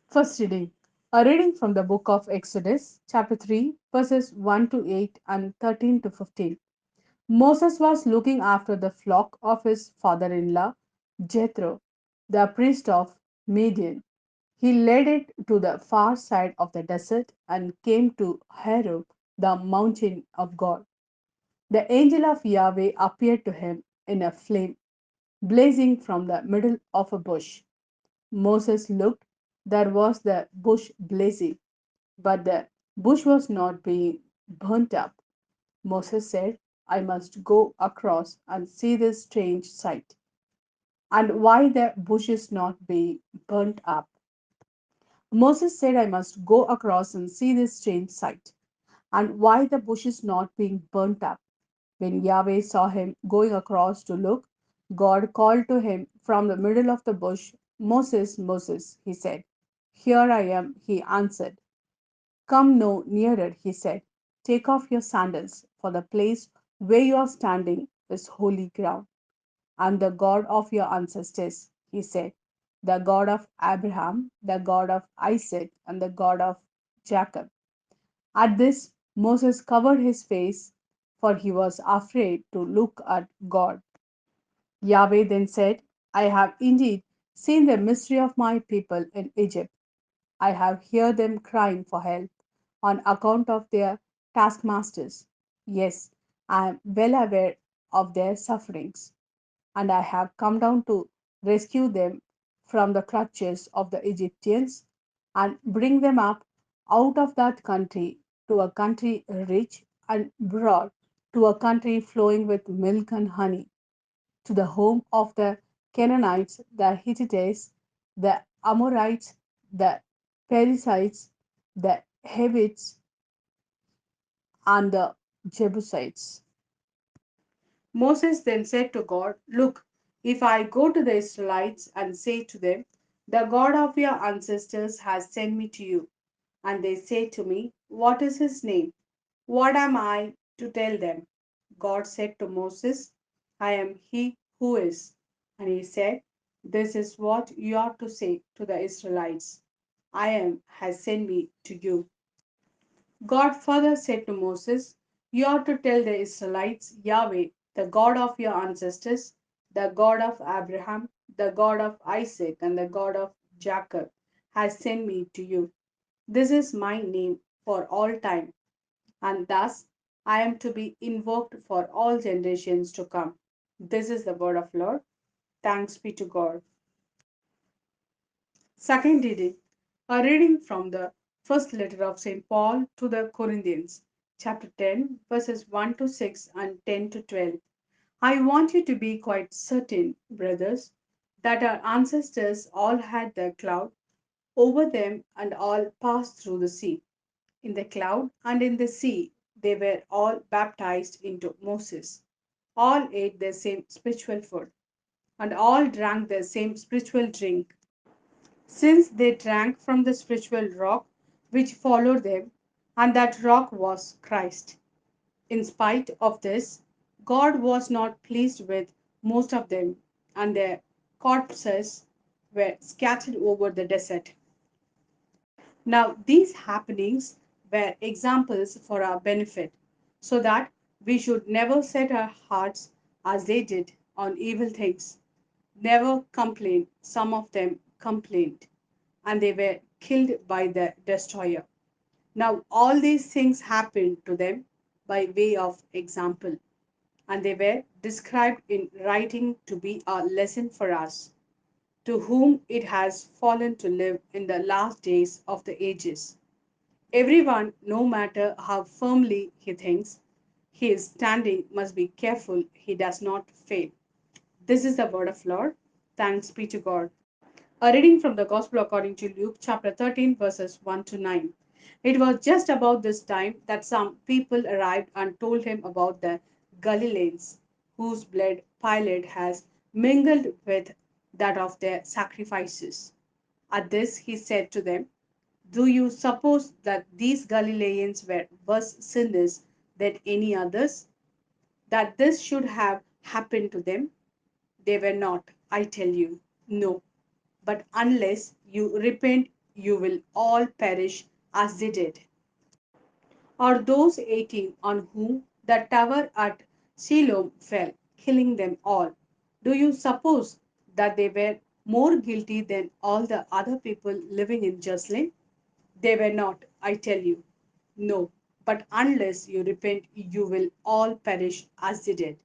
First reading. A reading from the book of Exodus, chapter 3, verses 1 to 8 and 13 to 15. Moses was looking after the flock of his father in law, Jethro, the priest of Midian. He led it to the far side of the desert and came to Horeb, the mountain of God. The angel of Yahweh appeared to him in a flame blazing from the middle of a bush. Moses looked, there was the bush blazing, but the bush was not being burnt up. Moses said, I must go across and see this strange sight, and why the bush is not being burnt up. Moses said, I must go across and see this strange sight, and why the bush is not being burnt up. When Yahweh saw him going across to look, God called to him from the middle of the bush, Moses, Moses, he said. Here I am, he answered. Come no nearer, he said. Take off your sandals, for the place where you are standing is holy ground. I am the God of your ancestors, he said, the God of Abraham, the God of Isaac, and the God of Jacob. At this, Moses covered his face, for he was afraid to look at God. Yahweh then said, I have indeed seen the misery of my people in Egypt. I have heard them crying for help on account of their taskmasters. Yes, I am well aware of their sufferings, and I have come down to rescue them from the clutches of the Egyptians and bring them up out of that country to a country rich and broad, to a country flowing with milk and honey, to the home of the Canaanites, the Hittites, the Amorites, the Perizzites, the Hivites, and the Jebusites. Moses then said to God, Look, if I go to the Israelites and say to them, the God of your ancestors has sent me to you, and they say to me, What is his name? What am I to tell them? God said to Moses, I am he who is. And he said, This is what you are to say to the Israelites: I am has sent me to you. God further said to Moses, You are to tell the Israelites, Yahweh, the God of your ancestors, the God of Abraham, the God of Isaac, and the God of Jacob, has sent me to you. This is my name for all time, and thus I am to be invoked for all generations to come. This is the word of Lord. Thanks be to God. Second reading, a reading from the first letter of St. Paul to the Corinthians, chapter 10, verses 1 to 6 and 10 to 12. I want you to be quite certain, brothers, that our ancestors all had the cloud over them and all passed through the sea. In the cloud and in the sea, they were all baptized into Moses. All ate the same spiritual food, and all drank the same spiritual drink, since they drank from the spiritual rock which followed them, and that rock was Christ. In spite of this, God was not pleased with most of them, and their corpses were scattered over the desert. Now, these happenings were examples for our benefit, so that we should never set our hearts as they did on evil things. Never complain. Some of them complained, and they were killed by the destroyer. Now, all these things happened to them by way of example, and they were described in writing to be a lesson for us, to whom it has fallen to live in the last days of the ages. Everyone, no matter how firmly he thinks he is standing, must be careful he does not fail. This is the word of Lord. Thanks be to God. A reading from the Gospel according to Luke, chapter 13, verses 1 to 9. It was just about this time that some people arrived and told him about the Galileans, whose blood Pilate has mingled with that of their sacrifices. At this, he said to them, Do you suppose that these Galileans were worse sinners than any others, that this should have happened to them? They were not, I tell you. No. But unless you repent, you will all perish as they did. Or those 18 on whom the tower at Siloam fell, killing them all. Do you suppose that they were more guilty than all the other people living in Jerusalem? They were not, I tell you. No, but unless you repent, you will all perish as they did.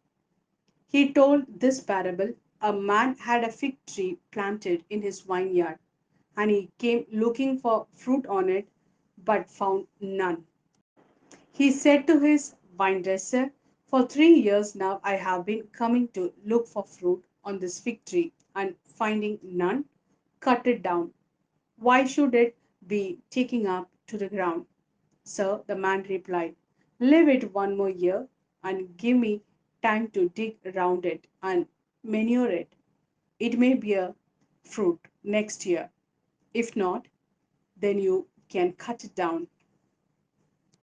He told this parable. A man had a fig tree planted in his vineyard, and he came looking for fruit on it, but found none. He said to his vinedresser, "For 3 years now I have been coming to look for fruit on this fig tree, and finding none, cut it down. Why should it be taken up to the ground?" "Sir," the man replied, "leave it 1 more year, and give me time to dig around it and manure it. It may bear fruit next year. If not, then you can cut it down."